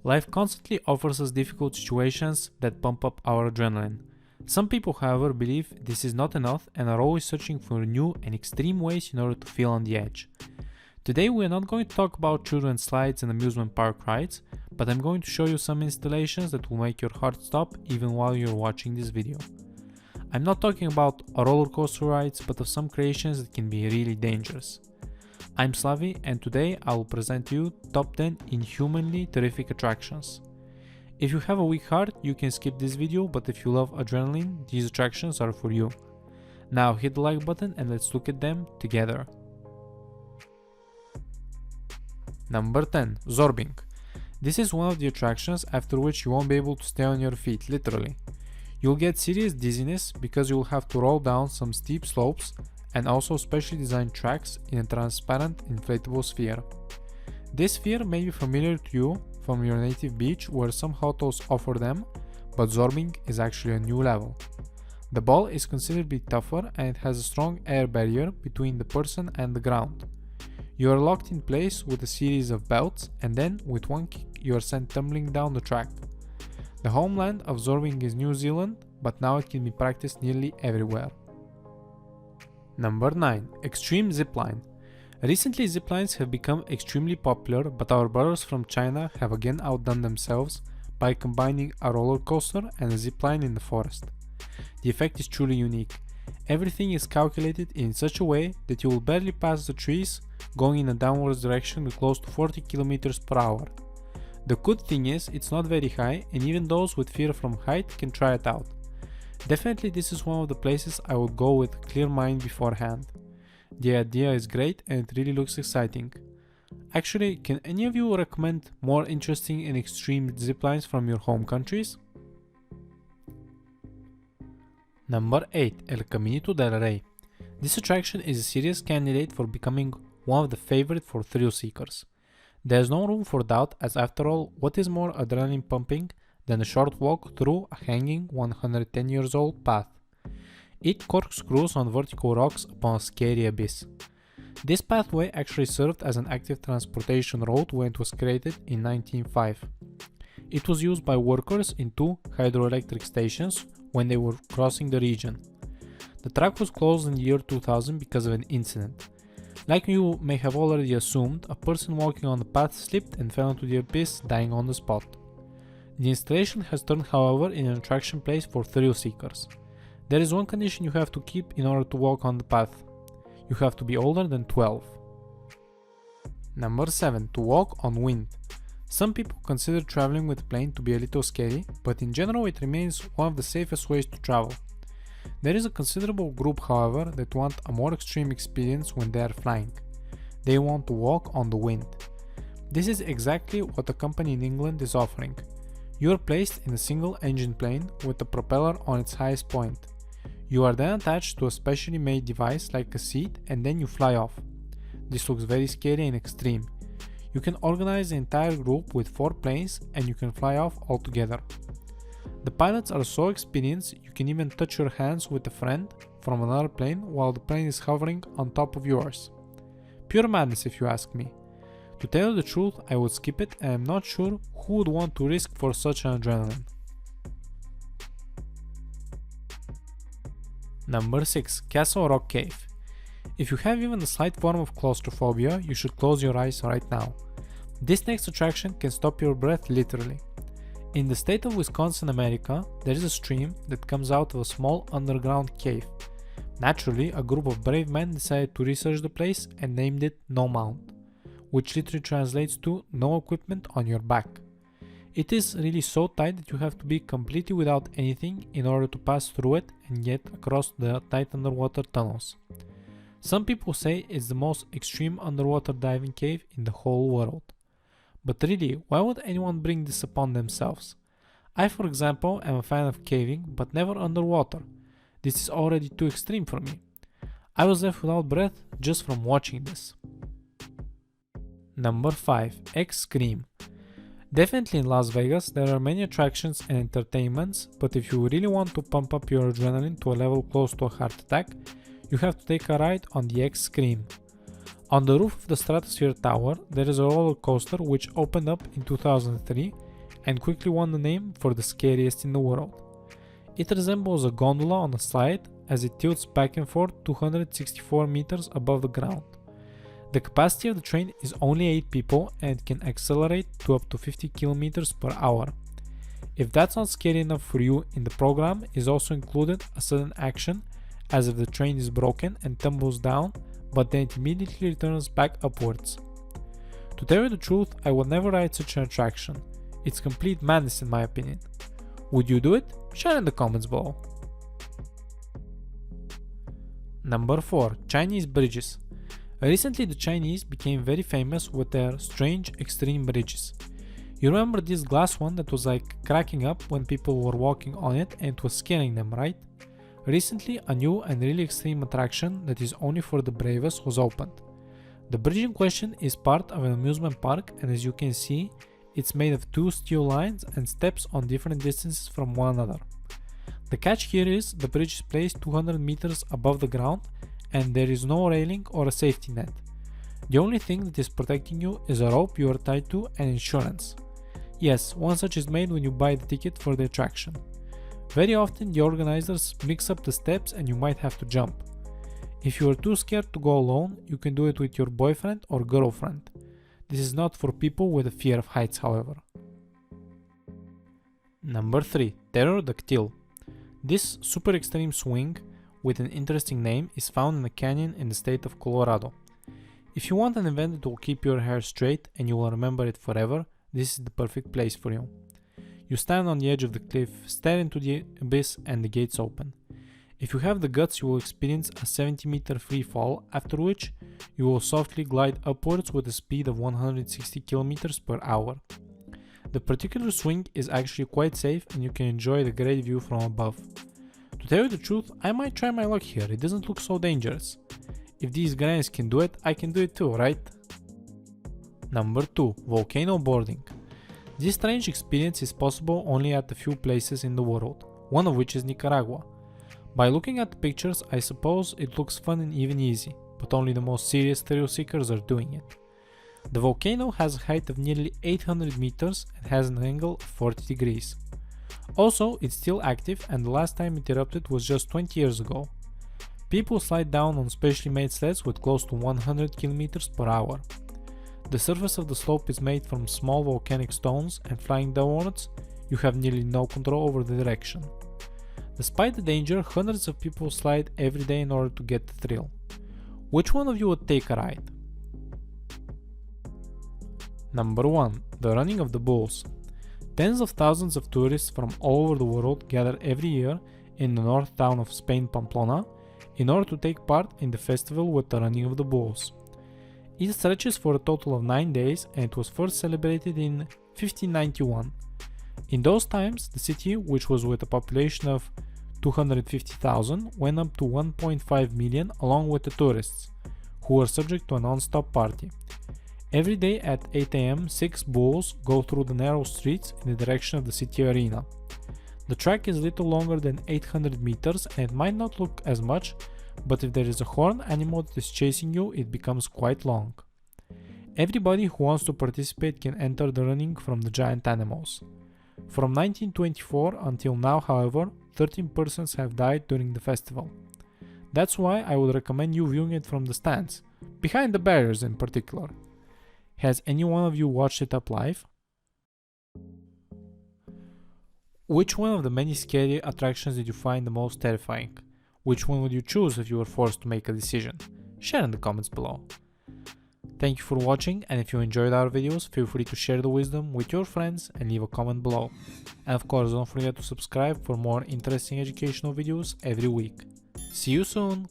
Life constantly offers us difficult situations that pump up our adrenaline. Some people, however, believe this is not enough and are always searching for new and extreme ways in order to feel on the edge. Today we are not going to talk about children's slides and amusement park rides, but I'm going to show you some installations that will make your heart stop even while you're watching this video. I'm not talking about roller coaster rides, but of some creations that can be really dangerous. I'm Slavi, and today I will present you top 10 inhumanly terrific attractions. If you have a weak heart, you can skip this video, but if you love adrenaline, these attractions are for you. Now hit the like button and let's look at them together. Number 10. Zorbing. This is one of the attractions after which you won't be able to stay on your feet, literally. You'll get serious dizziness because you will have to roll down some steep slopes and also specially designed tracks in a transparent inflatable sphere. This sphere may be familiar to you from your native beach where some hotels offer them, but Zorbing is actually a new level. The ball is considerably tougher and it has a strong air barrier between the person and the ground. You are locked in place with a series of belts and then with one kick you are sent tumbling down the track. The homeland of Zorbing is New Zealand, but now it can be practiced nearly everywhere. Number 9. Extreme Zipline. Recently ziplines have become extremely popular, but our brothers from China have again outdone themselves by combining a roller coaster and a zipline in the forest. The effect is truly unique. Everything is calculated in such a way that you will barely pass the trees going in a downwards direction with close to 40 km per hour. The good thing is it's not very high and even those with fear from height can try it out. Definitely this is one of the places I would go with a clear mind beforehand. The idea is great and it really looks exciting. Actually, can any of you recommend more interesting and extreme ziplines from your home countries? Number 8. El Caminito del Rey. This attraction is a serious candidate for becoming one of the favorite for thrill seekers. There is no room for doubt, as after all, what is more adrenaline pumping than a short walk through a hanging 110 years old path? It corkscrews on vertical rocks upon a scary abyss. This pathway actually served as an active transportation road when it was created in 1905. It was used by workers in two hydroelectric stations when they were crossing the region. The track was closed in the year 2000 because of an incident. Like you may have already assumed, a person walking on the path slipped and fell into the abyss, dying on the spot. The installation has turned, however, in an attraction place for thrill seekers. There is one condition you have to keep in order to walk on the path. You have to be older than 12. Number 7. To walk on wind. Some people consider traveling with a plane to be a little scary, but in general it remains one of the safest ways to travel. There is a considerable group, however, that want a more extreme experience when they are flying. They want to walk on the wind. This is exactly what a company in England is offering. You are placed in a single engine plane with a propeller on its highest point. You are then attached to a specially made device like a seat and then you fly off. This looks very scary and extreme. You can organize the entire group with 4 planes and you can fly off all together. The pilots are so experienced you can even touch your hands with a friend from another plane while the plane is hovering on top of yours. Pure madness if you ask me. To tell you the truth, I would skip it and I'm not sure who would want to risk for such an adrenaline. Number 6. Castle Rock Cave. If you have even a slight form of claustrophobia, you should close your eyes right now. This next attraction can stop your breath literally. In the state of Wisconsin, America, there is a stream that comes out of a small underground cave. Naturally, a group of brave men decided to research the place and named it No Mount, which literally translates to no equipment on your back. It is really so tight that you have to be completely without anything in order to pass through it and get across the tight underwater tunnels. Some people say it's the most extreme underwater diving cave in the whole world. But really, why would anyone bring this upon themselves? I, for example, am a fan of caving, but never underwater. This is already too extreme for me. I was left without breath just from watching this. Number 5. X-Scream. Definitely in Las Vegas there are many attractions and entertainments, but if you really want to pump up your adrenaline to a level close to a heart attack, you have to take a ride on the X-Scream. On the roof of the Stratosphere Tower, there is a roller coaster which opened up in 2003 and quickly won the name for the scariest in the world. It resembles a gondola on a slide as it tilts back and forth 264 meters above the ground. The capacity of the train is only 8 people and it can accelerate to up to 50 kilometers per hour. If that's not scary enough for you, in the program is also included a sudden action as if the train is broken and tumbles down, but then it immediately returns back upwards. To tell you the truth, I would never ride such an attraction. It's complete madness in my opinion. Would you do it? Share in the comments below. Number 4. Chinese bridges. Recently the Chinese became very famous with their strange extreme bridges. You remember this glass one that was like cracking up when people were walking on it and it was scaring them, right? Recently a new and really extreme attraction that is only for the bravest was opened. The bridge in question is part of an amusement park, and as you can see, it's made of 2 steel lines and steps on different distances from one another. The catch here is the bridge is placed 200 meters above the ground and there is no railing or a safety net. The only thing that is protecting you is a rope you are tied to and insurance. Yes, one such is made when you buy the ticket for the attraction. Very often the organizers mix up the steps and you might have to jump. If you are too scared to go alone, you can do it with your boyfriend or girlfriend. This is not for people with a fear of heights, however. Number 3. Terror-dactyl. This super extreme swing with an interesting name is found in a canyon in the state of Colorado. If you want an event that will keep your hair straight and you will remember it forever, this is the perfect place for you. You stand on the edge of the cliff, stare into the abyss, and the gates open. If you have the guts, you will experience a 70-meter free fall, after which you will softly glide upwards with a speed of 160 kilometers per hour. The particular swing is actually quite safe and you can enjoy the great view from above. To tell you the truth, I might try my luck here, it doesn't look so dangerous. If these guys can do it, I can do it too, right? Number 2. Volcano boarding. This strange experience is possible only at a few places in the world, one of which is Nicaragua. By looking at the pictures, I suppose it looks fun and even easy, but only the most serious thrill seekers are doing it. The volcano has a height of nearly 800 meters and has an angle of 40 degrees. Also, it's still active and the last time it erupted was just 20 years ago. People slide down on specially made sleds with close to 100 kilometers per hour. The surface of the slope is made from small volcanic stones, and flying downwards, you have nearly no control over the direction. Despite the danger, hundreds of people slide every day in order to get the thrill. Which one of you would take a ride? Number 1. The running of the bulls. Tens of thousands of tourists from all over the world gather every year in the north town of Spain, Pamplona, in order to take part in the festival with the running of the bulls. It stretches for a total of 9 days and it was first celebrated in 1591. In those times, the city, which was with a population of 250,000, went up to 1.5 million along with the tourists, who were subject to a non-stop party. Every day at 8 am, 6 bulls go through the narrow streets in the direction of the city arena. The track is little longer than 800 meters and it might not look as much, but if there is a horned animal that is chasing you, it becomes quite long. Everybody who wants to participate can enter the running from the giant animals. From 1924 until now, however, 13 persons have died during the festival. That's why I would recommend you viewing it from the stands, behind the barriers in particular. Has any one of you watched it up live? Which one of the many scary attractions did you find the most terrifying? Which one would you choose if you were forced to make a decision? Share in the comments below. Thank you for watching, and if you enjoyed our videos, feel free to share the wisdom with your friends and leave a comment below. And of course, don't forget to subscribe for more interesting educational videos every week. See you soon!